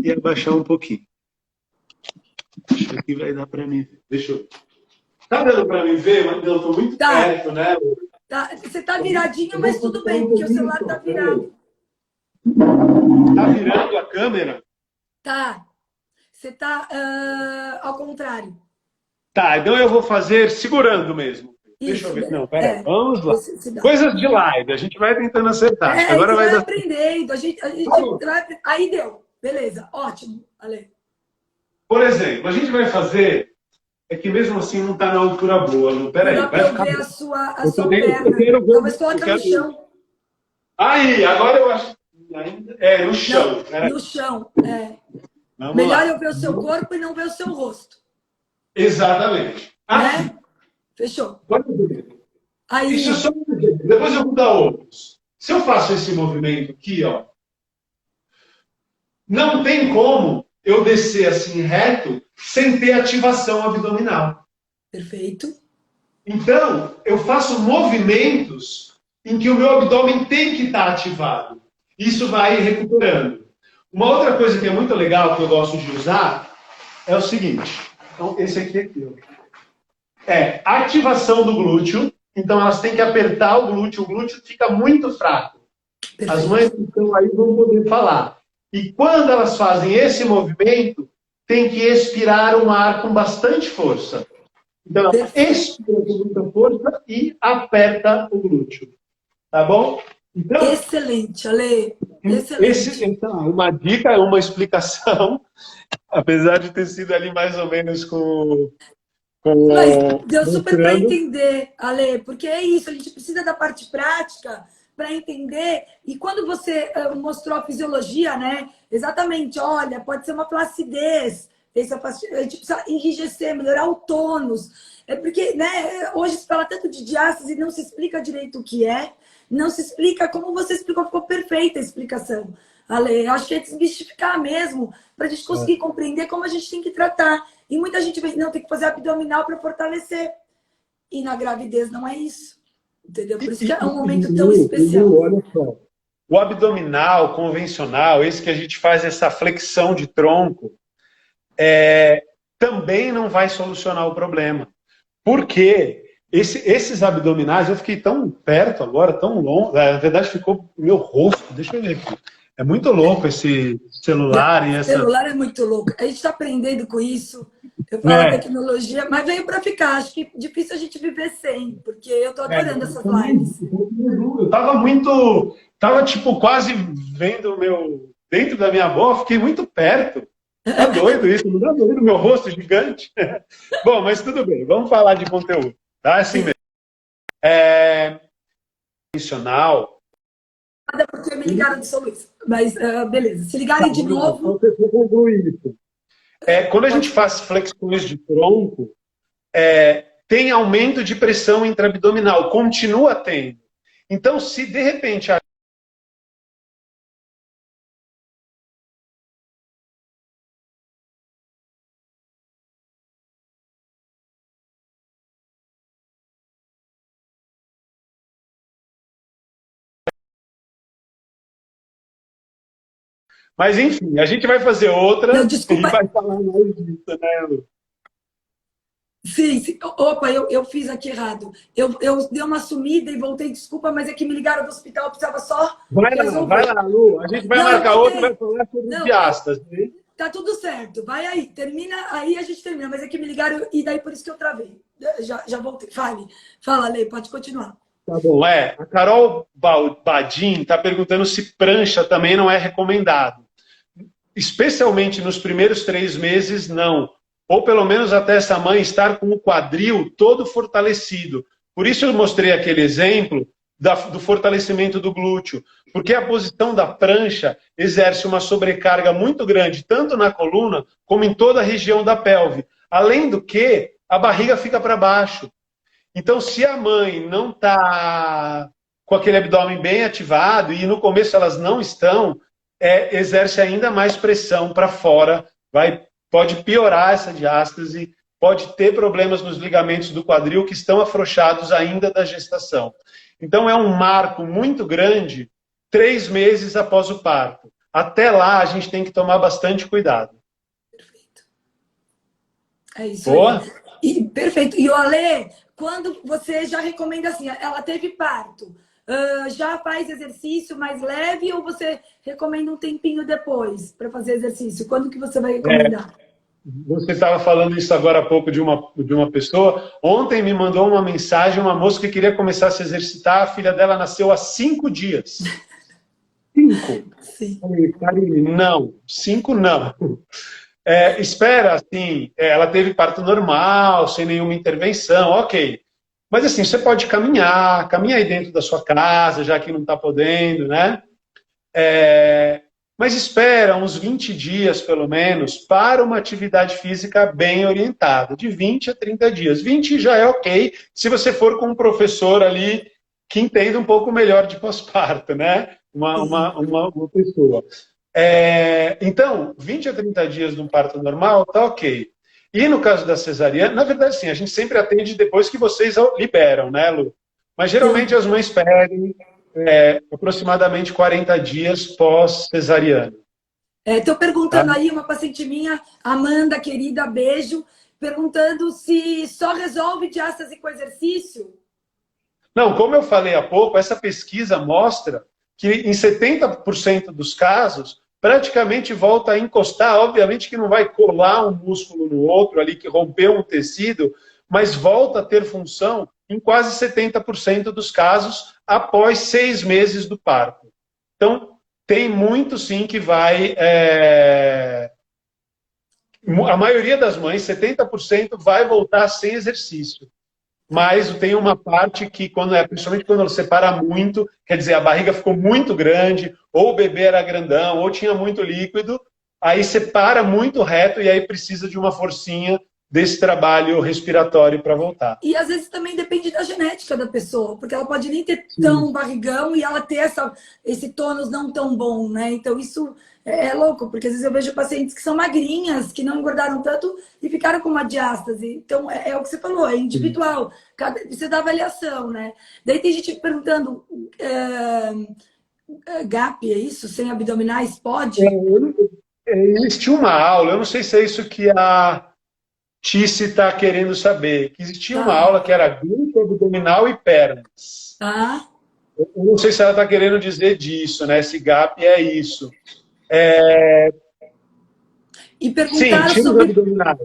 e abaixar um pouquinho. Acho que aqui vai dar para mim ver. Deixa eu... Tá dando para mim ver? Mas eu estou muito perto, né? Tá. Você tá viradinho, mas tudo bem, porque o celular tá virado. Tá virando a câmera? Tá. Você tá ao contrário. Tá, então eu vou fazer segurando mesmo. Deixa eu ver. Não, peraí. Vamos lá. Coisas de live. A gente vai tentando acertar. Agora vai aprendendo. A gente vai... Aí deu. Beleza. Ótimo. Ale. Por exemplo, a gente vai fazer... É que mesmo assim não está na altura boa. Não, peraí. Dá para ver a sua perna. Talvez coloque no chão. Aí, agora eu acho... É, no chão. Não, no chão, melhor eu ver o seu corpo e não ver o seu rosto. Exatamente. Né? Fechou. Aí... Isso é só um exemplo. Depois eu vou dar outros. Se eu faço esse movimento aqui, ó, não tem como eu descer assim reto sem ter ativação abdominal. Perfeito. Então, eu faço movimentos em que o meu abdômen tem que estar ativado. Isso vai recuperando. Uma outra coisa que é muito legal, que eu gosto de usar, é o seguinte. Então, esse aqui ó. É ativação do glúteo. Então, elas têm que apertar o glúteo fica muito fraco. Perfeito. As mães que estão aí vão poder falar. E quando elas fazem esse movimento, tem que expirar um ar com bastante força. Então, ela expira com muita força e aperta o glúteo. Tá bom? Então, excelente, Ale. Excelente. Uma dica, uma explicação, apesar de ter sido ali mais ou menos com mas deu super para entender, Ale, porque é isso, a gente precisa da parte prática para entender. E quando você mostrou a fisiologia, né? Exatamente, olha, pode ser uma flacidez, a gente precisa enrijecer, melhorar o tônus. É porque, né, hoje se fala tanto de diástase e não se explica direito o que é, não se explica como você explicou, ficou perfeita a explicação, Ale. Eu acho que é desmistificar mesmo, para a gente conseguir compreender como a gente tem que tratar. E muita gente vê, não, tem que fazer abdominal para fortalecer. E na gravidez não é isso. Entendeu? Por isso que é um momento tão especial. Olha só. O abdominal convencional, esse que a gente faz essa flexão de tronco, também não vai solucionar o problema. Porque esses abdominais, eu fiquei tão perto agora, tão longe, na verdade ficou meu rosto, deixa eu ver aqui. É muito louco esse celular e essa... O celular é muito louco. A gente está aprendendo com isso. Eu falo tecnologia, mas veio para ficar. Acho que é difícil a gente viver sem, porque eu estou adorando essas lives. Eu tava tipo quase vendo dentro da minha boca, fiquei muito perto. Tá doido isso, não dá doido meu rosto gigante. Bom, mas tudo bem, vamos falar de conteúdo, tá? Assim mesmo. Convencional. Nada porque me ligaram de São Luís. Mas, beleza. Se ligarem de novo... Quando a gente faz flexões de tronco, tem aumento de pressão intraabdominal, continua tendo. Então, se de repente... Mas, enfim, a gente vai fazer outra. Não, desculpa. E vai falar mais disso, né, Lu? Sim. Opa, eu fiz aqui errado. Eu dei uma sumida e voltei, desculpa, mas é que me ligaram do hospital, eu precisava só resolver. Vai lá, Lu. A gente vai marcar outra e vai falar sobre diástase. Tá tudo certo. Vai aí. Termina, aí a gente termina. Mas é que me ligaram e daí por isso que eu travei. Já voltei. Fala, Lê, pode continuar. Tá bom, a Carol Badim está perguntando se prancha também não é recomendado. Especialmente nos primeiros 3 meses, não. ou pelo menos até essa mãe estar com o quadril todo fortalecido. Por isso eu mostrei aquele exemplo do fortalecimento do glúteo, porque a posição da prancha exerce uma sobrecarga muito grande, tanto na coluna, como em toda a região da pelve. Além do que, a barriga fica para baixo. Então, se a mãe não está com aquele abdômen bem ativado, e no começo elas não estão, exerce ainda mais pressão para fora, pode piorar essa diástase, pode ter problemas nos ligamentos do quadril que estão afrouxados ainda da gestação. Então, é um marco muito grande, 3 meses após o parto. Até lá, a gente tem que tomar bastante cuidado. Perfeito. É isso Boa? aí. Perfeito. E o Ale, quando você já recomenda assim, ela teve parto, já faz exercício mais leve ou você recomenda um tempinho depois para fazer exercício? Quando que você vai recomendar? Você estava falando isso agora há pouco de uma pessoa. Ontem me mandou uma mensagem, uma moça que queria começar a se exercitar, a filha dela nasceu há 5 dias. 5? Sim. Karine, não. 5 não. Espera, assim, ela teve parto normal, sem nenhuma intervenção, ok. Mas assim, você pode caminhar aí dentro da sua casa, já que não está podendo, né? Mas espera uns 20 dias, pelo menos, para uma atividade física bem orientada, de 20 a 30 dias. 20 já é ok, se você for com um professor ali que entenda um pouco melhor de pós-parto, né? Uma pessoa. Então, 20 a 30 dias de um parto normal, tá ok. E no caso da cesariana, na verdade, sim, a gente sempre atende depois que vocês liberam, né, Lu? Mas geralmente as mães pedem aproximadamente 40 dias pós-cesariana. Estou perguntando Tá? aí, uma paciente minha, Amanda, querida, beijo, perguntando se só resolve diástase com exercício. Não, como eu falei há pouco, essa pesquisa mostra que em 70% dos casos, praticamente volta a encostar, obviamente que não vai colar um músculo no outro ali, que rompeu um tecido, mas volta a ter função em quase 70% dos casos após 6 meses do parto. Então, tem muito sim que vai... A maioria das mães, 70%, vai voltar sem exercício. Mas tem uma parte que, principalmente quando ela separa muito, quer dizer, a barriga ficou muito grande, ou o bebê era grandão, ou tinha muito líquido, aí separa muito reto e aí precisa de uma forcinha desse trabalho respiratório para voltar. E às vezes também depende da genética da pessoa, porque ela pode nem ter tão barrigão e ela ter esse tônus não tão bom, né? Então isso é louco, porque às vezes eu vejo pacientes que são magrinhas, que não engordaram tanto e ficaram com uma diástase. Então é o que você falou, é individual, precisa da avaliação, né? Daí tem gente perguntando, GAP, é isso? Sem abdominais, pode? Existiu uma aula, eu não sei se é isso que a Tice está querendo saber, que existia uma aula que era glúteo, abdominal e pernas. Tá. Eu não sei se ela está querendo dizer disso, né? Esse gap é isso. E perguntaram sim, tira sobre... os abdominais.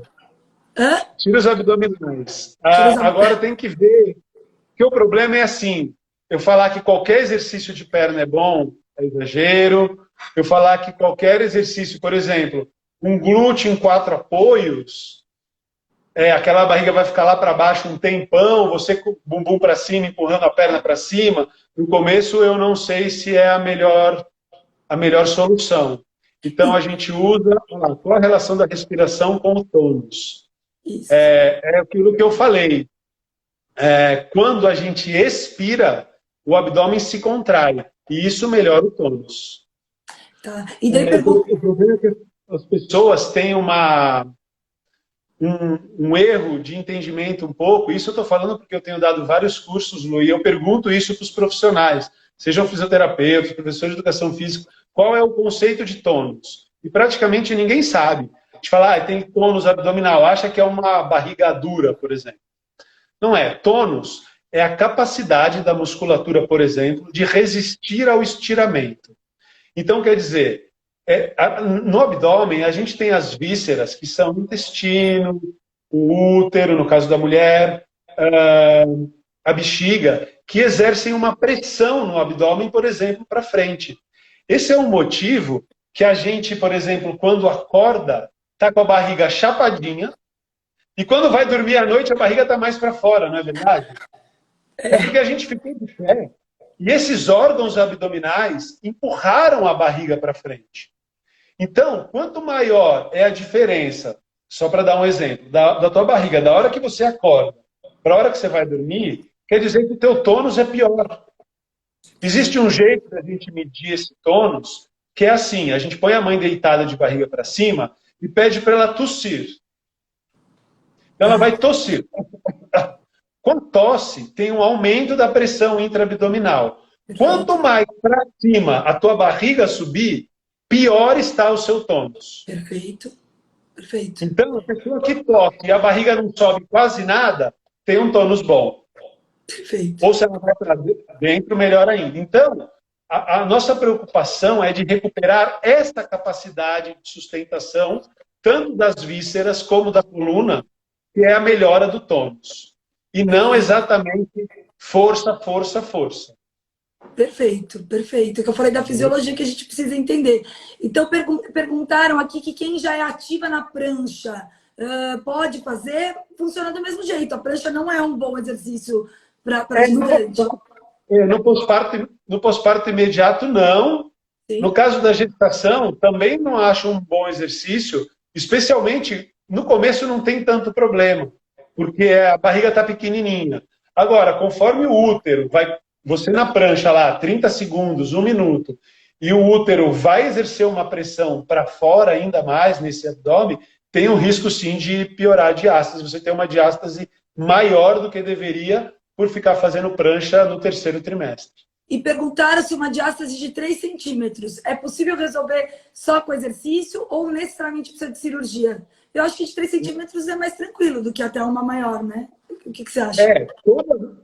Hã? Tira os abdominais. Tira os Agora tem que ver que o problema é assim, eu falar que qualquer exercício de perna é bom, é exagero. Eu falar que qualquer exercício, por exemplo, um glúteo em 4 apoios, aquela barriga vai ficar lá para baixo um tempão, você com o bumbum para cima, empurrando a perna para cima. No começo, eu não sei se é a melhor solução. Então, a gente usa qual a relação da respiração com o tônus. Isso. É aquilo que eu falei. Quando a gente expira, o abdômen se contrai. E isso melhora o tônus. Tá. E daí pergunta... O problema é que as pessoas têm um erro de entendimento um pouco. Isso eu estou falando porque eu tenho dado vários cursos, Lu, e eu pergunto isso para os profissionais, sejam fisioterapeutas, professores de educação física, qual é o conceito de tônus? E praticamente ninguém sabe. A gente fala, tem tônus abdominal, acha que é uma barriga dura, por exemplo. Não é. Tônus é a capacidade da musculatura, por exemplo, de resistir ao estiramento. Então, quer dizer, no abdômen, a gente tem as vísceras, que são o intestino, o útero, no caso da mulher, a bexiga, que exercem uma pressão no abdômen, por exemplo, para frente. Esse é um motivo que a gente, por exemplo, quando acorda, está com a barriga chapadinha, E quando vai dormir à noite, a barriga está mais para fora, não é verdade? É porque a gente ficou de pé. E esses órgãos abdominais empurraram a barriga para frente. Então, quanto maior é a diferença, só para dar um exemplo, da tua barriga, da hora que você acorda para a hora que você vai dormir, quer dizer que o teu tônus é pior. Existe um jeito da gente medir esse tônus, que é assim, a gente põe a mãe deitada de barriga para cima e pede para ela tossir. Então ela vai tossir. Com a tosse, tem um aumento da pressão intraabdominal. Quanto mais para cima a tua barriga subir, pior está o seu tônus. Perfeito. Perfeito. Então, a pessoa que tosse e a barriga não sobe quase nada, tem um tônus bom. Perfeito. Ou se ela vai para dentro, melhor ainda. Então, a nossa preocupação é de recuperar essa capacidade de sustentação, tanto das vísceras como da coluna, que é a melhora do tônus. E não exatamente força, força, força. Perfeito, perfeito. É que eu falei da fisiologia que a gente precisa entender. Então, perguntaram aqui que quem já é ativa na prancha pode fazer, funciona do mesmo jeito. A prancha não é um bom exercício para gestante. No pós-parto imediato, não. Sim. No caso da gestação, também não acho um bom exercício, especialmente no começo não tem tanto problema, porque a barriga está pequenininha. Agora, conforme o útero vai... Você na prancha lá, 30 segundos, 1 minuto, e o útero vai exercer uma pressão para fora ainda mais nesse abdômen, tem um risco sim de piorar a diástase. Você tem uma diástase maior do que deveria por ficar fazendo prancha no 3º trimestre. E perguntaram se uma diástase de 3 centímetros é possível resolver só com exercício ou necessariamente precisa de cirurgia? Eu acho que de 3 centímetros é mais tranquilo do que até uma maior, né? O que você acha?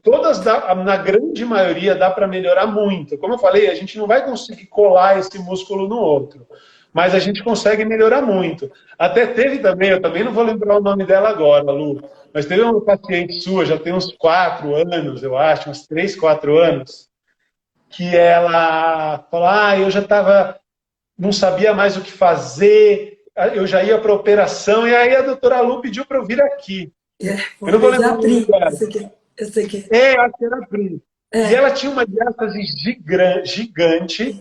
Todas na grande maioria dá para melhorar muito. Como eu falei, a gente não vai conseguir colar esse músculo no outro, mas a gente consegue melhorar muito. Até teve também, eu também não vou lembrar o nome dela agora, Lu, mas teve uma paciente sua, já tem uns 4 anos, eu acho, uns 3, 4 anos, que ela falou, eu já estava, não sabia mais o que fazer, eu já ia para a operação, e aí a doutora Lu pediu para eu vir aqui. Eu não vou lembrar o nome dela. Eu sei que acho que era a Pri. E ela tinha uma diástase gigante,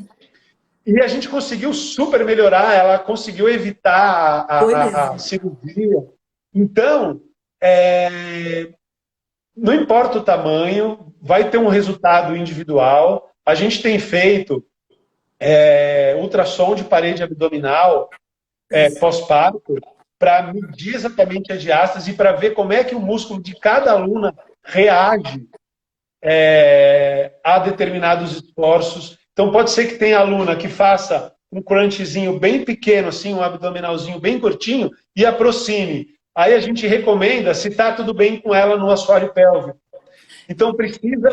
e a gente conseguiu super melhorar, ela conseguiu evitar a cirurgia. Então, não importa o tamanho, vai ter um resultado individual. A gente tem feito ultrassom de parede abdominal pós-parto para medir exatamente a diástase e para ver como é que o músculo de cada aluna reage a determinados esforços. Então, pode ser que tenha aluna que faça um crunchzinho bem pequeno, assim, um abdominalzinho bem curtinho, e aproxime. Aí a gente recomenda se está tudo bem com ela no assoalho pélvico. Então,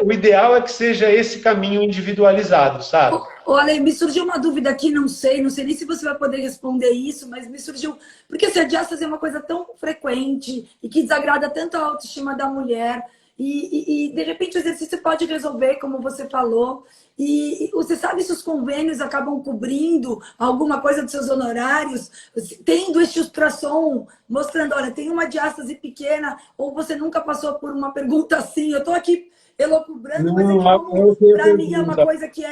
o ideal é que seja esse caminho individualizado, sabe? Olha, me surgiu uma dúvida aqui, não sei nem se você vai poder responder isso, mas me surgiu... Porque assim, a diástase é uma coisa tão frequente e que desagrada tanto a autoestima da mulher e de repente o exercício pode resolver, como você falou. E você sabe se os convênios acabam cobrindo alguma coisa dos seus honorários, tendo este ultrassom, mostrando, olha, tem uma diástase pequena, ou você nunca passou por uma pergunta assim? Eu estou aqui elocubrando, mas para mim é uma coisa que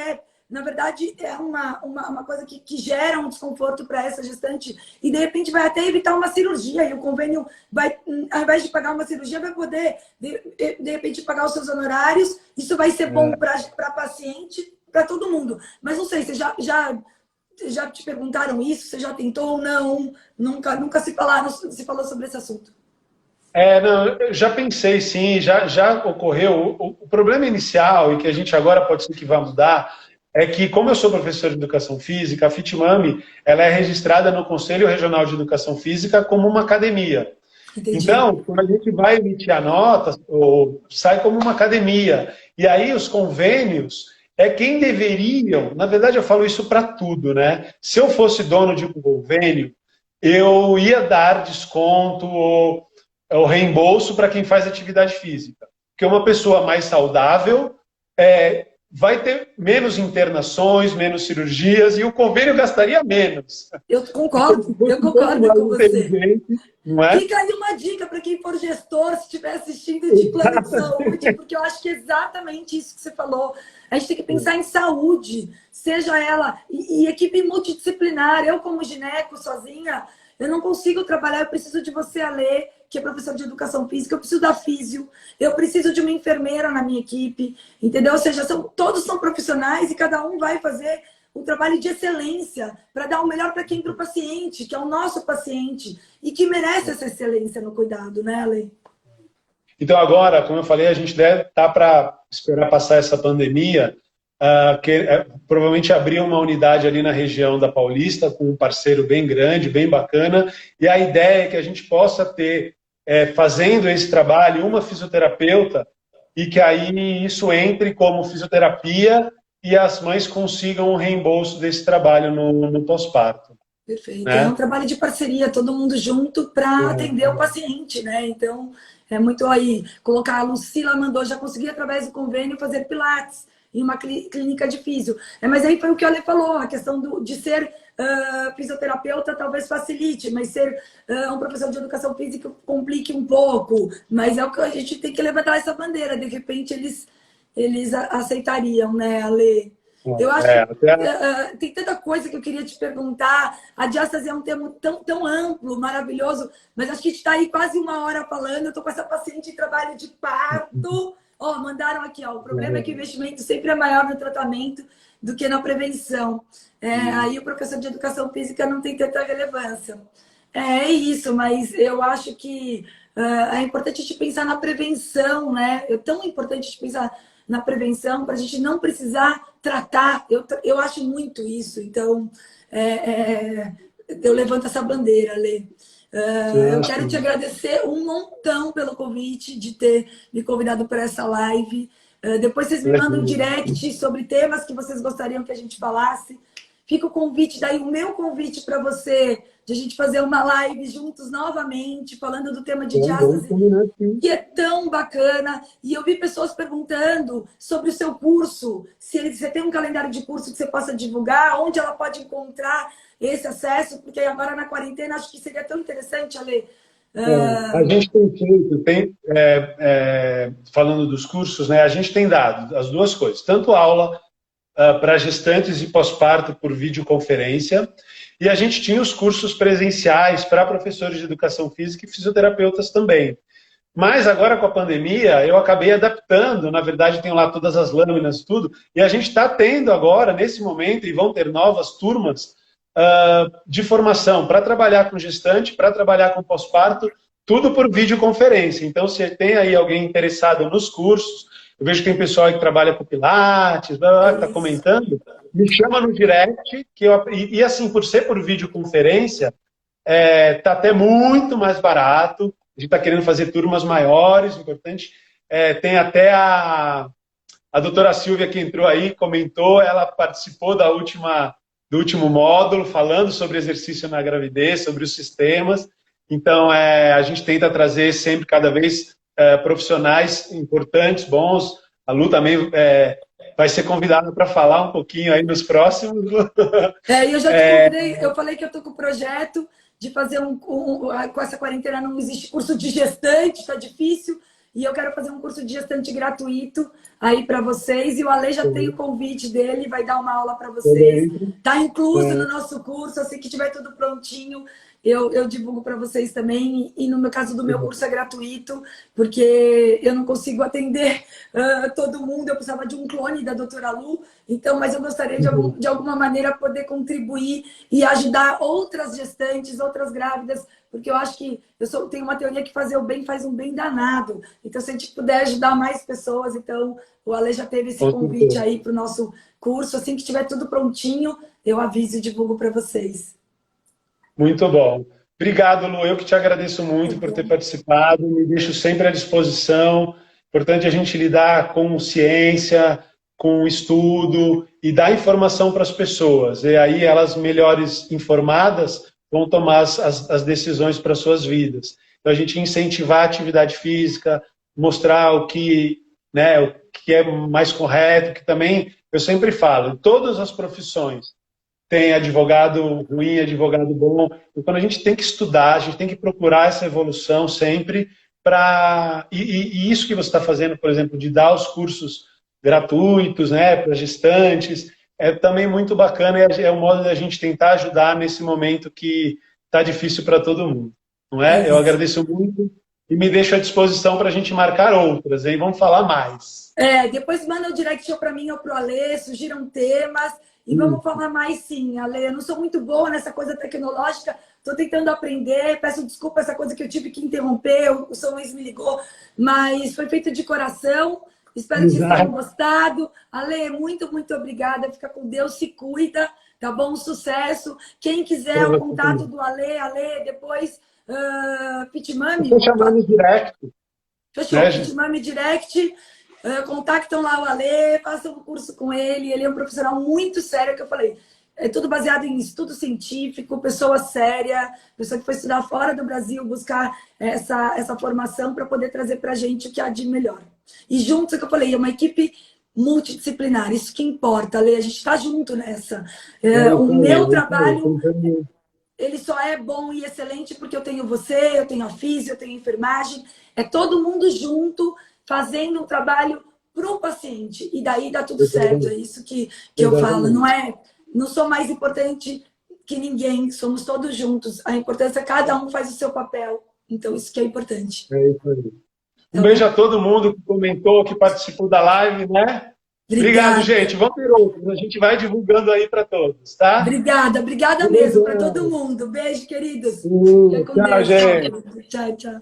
na verdade, é uma coisa que gera um desconforto para essa gestante e, de repente, vai até evitar uma cirurgia. E o convênio vai, ao invés de pagar uma cirurgia, vai poder, de repente, pagar os seus honorários. Isso vai ser bom para a paciente, para todo mundo. Mas não sei, você já te perguntaram isso? Você já tentou ou não? Nunca se falou sobre esse assunto. Não, eu já pensei, sim, já ocorreu. O problema inicial, e que a gente agora pode ser que vá mudar, é que, como eu sou professor de Educação Física, a FitMami, ela é registrada no Conselho Regional de Educação Física como uma academia. Entendi. Então, quando a gente vai emitir a nota, sai como uma academia. E aí os convênios quem deveriam... Na verdade, eu falo isso para tudo, né? Se eu fosse dono de um convênio, eu ia dar desconto ou reembolso para quem faz atividade física. Porque uma pessoa mais saudável vai ter menos internações, menos cirurgias e o convênio gastaria menos. Eu concordo com você. Não é? Fica aí uma dica para quem for gestor, se estiver assistindo de plano de saúde, porque eu acho que é exatamente isso que você falou. A gente tem que pensar em saúde, seja ela, e equipe multidisciplinar. Eu, como gineco, sozinha, eu não consigo trabalhar, eu preciso de você, Ale, que é professor de educação física, eu preciso da físio, eu preciso de uma enfermeira na minha equipe, entendeu? Ou seja, todos são profissionais e cada um vai fazer um trabalho de excelência para dar o melhor para quem? Para o paciente, que é o nosso paciente e que merece essa excelência no cuidado, né, Ale? Então agora, como eu falei, a gente deve estar para esperar passar essa pandemia, provavelmente abrir uma unidade ali na região da Paulista com um parceiro bem grande, bem bacana, e a ideia é que a gente possa ter, fazendo esse trabalho, uma fisioterapeuta e que aí isso entre como fisioterapia e as mães consigam um reembolso desse trabalho no pós-parto. Perfeito. Né? É um trabalho de parceria, todo mundo junto para atender o paciente, né? Então, é muito aí. Colocar a Lucila mandou, já consegui através do convênio fazer pilates em uma clínica de físio. Mas aí foi o que o Ale falou, a questão de ser fisioterapeuta talvez facilite, mas ser um professor de educação física complique um pouco. Mas é o que a gente tem que levantar essa bandeira. De repente, eles aceitariam, né, Ale? Eu acho que tem tanta coisa que eu queria te perguntar. A diástase é um termo tão amplo, maravilhoso, mas acho que a gente está aí quase uma hora falando. Eu estou com essa paciente em trabalho de parto. Ó, mandaram aqui, ó. O problema é que o investimento sempre é maior no tratamento do que na prevenção. Aí o professor de educação física não tem tanta relevância. É isso, mas eu acho que é importante a gente pensar na prevenção, né? É tão importante a gente pensar na prevenção para a gente não precisar tratar. Eu acho muito isso. Então, eu levanto essa bandeira, Lê. Eu quero te agradecer um montão pelo convite, de ter me convidado para essa live. Depois vocês me mandam um direct sobre temas que vocês gostariam que a gente falasse. Fica o convite, daí o meu convite para você, de a gente fazer uma live juntos novamente, falando do tema de diástase, que é tão bacana. E eu vi pessoas perguntando sobre o seu curso, se você tem um calendário de curso que você possa divulgar, onde ela pode encontrar esse acesso, porque agora na quarentena acho que seria tão interessante, Ale. A gente tem feito, falando dos cursos, né, a gente tem dado as duas coisas, tanto aula para gestantes e pós-parto por videoconferência, e a gente tinha os cursos presenciais para professores de educação física e fisioterapeutas também. Mas agora com a pandemia, eu acabei adaptando, na verdade tenho lá todas as lâminas e tudo, e a gente está tendo agora, nesse momento, e vão ter novas turmas de formação para trabalhar com gestante, para trabalhar com pós-parto, tudo por videoconferência. Então, se tem aí alguém interessado nos cursos, eu vejo que tem pessoal aí que trabalha com Pilates, está comentando, me chama no direct, e assim, por ser por videoconferência, está até muito mais barato, a gente está querendo fazer turmas maiores, importante, tem até a doutora Silvia que entrou aí, comentou, ela participou do último módulo, falando sobre exercício na gravidez, sobre os sistemas. Então, a gente tenta trazer sempre, cada vez, profissionais importantes, bons. A Lu também vai ser convidada para falar um pouquinho aí nos próximos. Eu já te convidei, eu falei que eu estou com o projeto de fazer com essa quarentena não existe curso de gestante, está difícil. E eu quero fazer um curso de gestante gratuito aí para vocês. E o Ale já tem o convite dele, vai dar uma aula para vocês. Está incluso no nosso curso, assim que tiver tudo prontinho, eu divulgo para vocês também. E no meu caso do meu curso é gratuito, porque eu não consigo atender todo mundo. Eu precisava de um clone da doutora Lu. Então, mas eu gostaria de alguma maneira poder contribuir e ajudar outras gestantes, outras grávidas, porque eu acho que tenho uma teoria que fazer o bem faz um bem danado. Então, se a gente puder ajudar mais pessoas, então o Ale já teve esse convite aí para o nosso curso. Assim que tiver tudo prontinho, eu aviso e divulgo para vocês. Muito bom. Obrigado, Lu. Eu que te agradeço muito por ter participado. Me deixo sempre à disposição. Importante a gente lidar com ciência, com estudo e dar informação para as pessoas. E aí elas melhores informadas vão tomar as decisões para suas vidas. Então, a gente incentivar a atividade física, mostrar o que, né, que é mais correto, que também, eu sempre falo, em todas as profissões, tem advogado ruim, advogado bom. Então a gente tem que estudar, a gente tem que procurar essa evolução sempre para... E isso que você está fazendo, por exemplo, de dar os cursos gratuitos, né, para gestantes, é também muito bacana, é um modo da gente tentar ajudar nesse momento que está difícil para todo mundo. Não é? Eu Isso. agradeço muito e me deixo à disposição para a gente marcar outras, hein? Vamos falar mais. Depois manda o direct para mim ou para o Alê, sugiram temas. E vamos falar mais sim, Ale. Eu não sou muito boa nessa coisa tecnológica, estou tentando aprender. Peço desculpa essa coisa que eu tive que interromper, o São Luís me ligou, mas foi feito de coração. Espero que vocês tenham gostado. Ale, muito, muito obrigada. Fica com Deus, se cuida, tá bom? Sucesso. Quem quiser o contato do Ale, depois Pitmami. Estou chamando direct. Fechou, Pitmami Direct. Contactam lá o Ale, façam um curso com ele. Ele é um profissional muito sério, que eu falei. É tudo baseado em estudo científico, pessoa séria, pessoa que foi estudar fora do Brasil, buscar essa formação para poder trazer para a gente o que há de melhor. E juntos, é o que eu falei, é uma equipe multidisciplinar, isso que importa, Ale, a gente está junto nessa. O meu trabalho, ele só é bom e excelente porque eu tenho você, eu tenho a física, eu tenho a enfermagem, é todo mundo junto, fazendo um trabalho para o paciente. E daí dá tudo certo. É isso que eu falo. Não sou mais importante que ninguém. Somos todos juntos. A importância é cada um faz o seu papel. Então, isso que é importante. É isso aí. Um beijo a todo mundo que comentou, que participou da live, né? Obrigado, gente. Vamos ter outros. A gente vai divulgando aí para todos, tá? Obrigada mesmo para todo mundo. Beijo, queridos. Tchau, gente. Tchau, tchau.